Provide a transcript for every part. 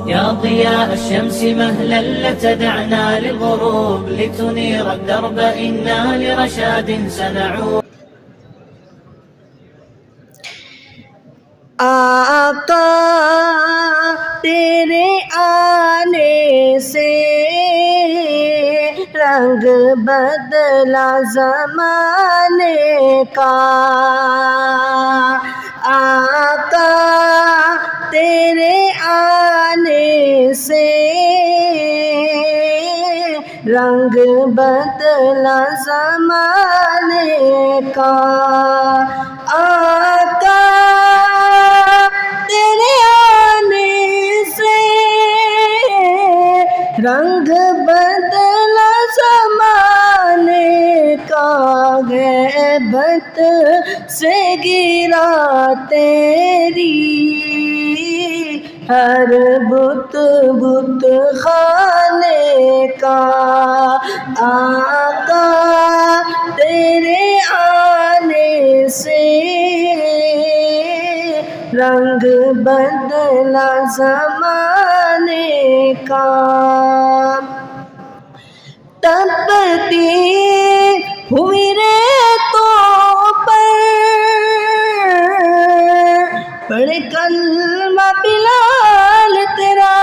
يا ضياء الشمس مهلا لتدعنا للغروب لتنير الدرب إنا لرشاد سنعود. آقا تیرے آنے سے رنگ بدلا زمانے کا، آقا تیرے آنے سے رنگ بدلا زمانے کا، آقا تیرے آنے سے رنگ بدلا زمانے کا، غیبت سے گرا تیری ہر بت بت خانے کا، آقا تیرے آنے سے رنگ بدلا زمانے کا، تپتی ہوئی ریتوں پر پڑھ کلمہ بلال تیرا،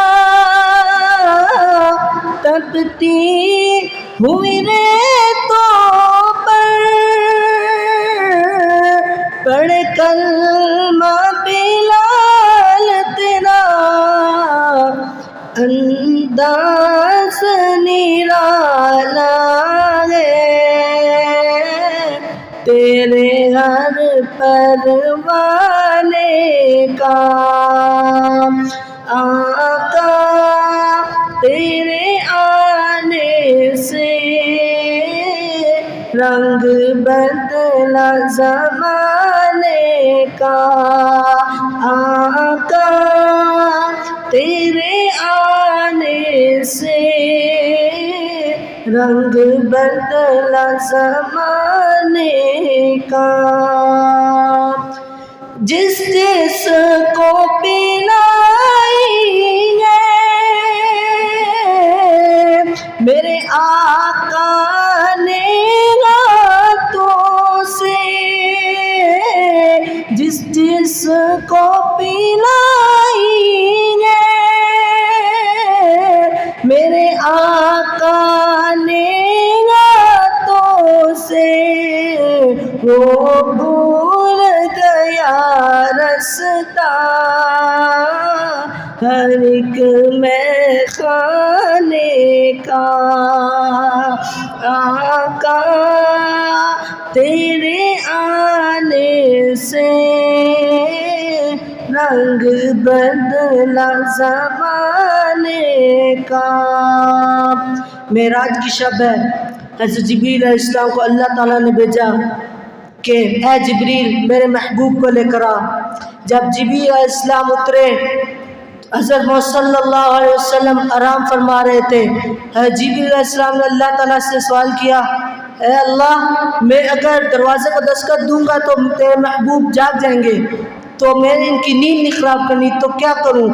تپتی ہوئی ریتوں پر پڑھ کلمہ بلال تیرا، انداز نرالا ہے تیرے ہر پروانے کا، آقا تیرے آنے سے رنگ بدلا زمانے کا، آقا تیرے آنے سے رنگ بدلا زمانے کا، جس جس کو پلائی ہے میرے آقا نے راتوں سے، جس جس کو پلائی ہے میرے آقا نے راتوں سے، وہ بھول گیا رستہ ہر ایک میں خانے کا، آقا تیرے آنے سے رنگ بدلا زمانے کا۔ معراج کی شب ہے، حضرت جبریل علیہ السلام کو اللہ تعالیٰ نے بھیجا کہ اے جبریل میرے محبوب کو لے کر آ۔ جب جبریل علیہ السلام اترے، حضرت محمد صلی اللہ علیہ وسلم آرام فرما رہے تھے۔ جبریل علیہ السلام نے اللہ تعالیٰ سے سوال کیا، اے اللہ میں اگر دروازے کو دستک دوں گا تو تیرے محبوب جاگ جائیں گے، تو میں نے ان کی نیند نہیں خراب کرنی، تو کیا کروں؟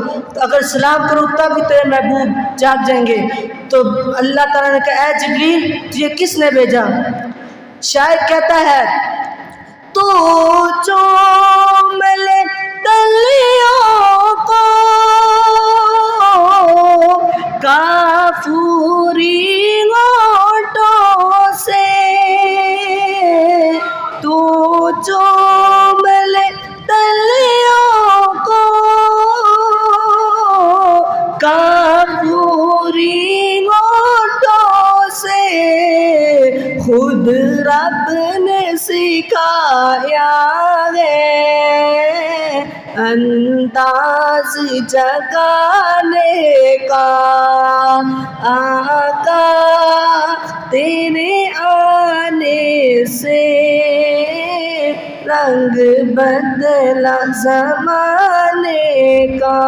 اگر سلام کروں تب بھی تیرے محبوب جاگ جائیں گے۔ تو اللہ تعالیٰ نے کہا اے جبریل تجھے کس نے بھیجا؟ شاعر کہتا ہے، تو چوم لے کلیوں کو کافوری ہونٹوں سے، تو چوم لے کلیوں کو کافوری ہونٹوں سے، خود رب نے سکھایا ہے انداز جگانے کا، آقا تیرے آنے سے رنگ بدلا زمانے کا۔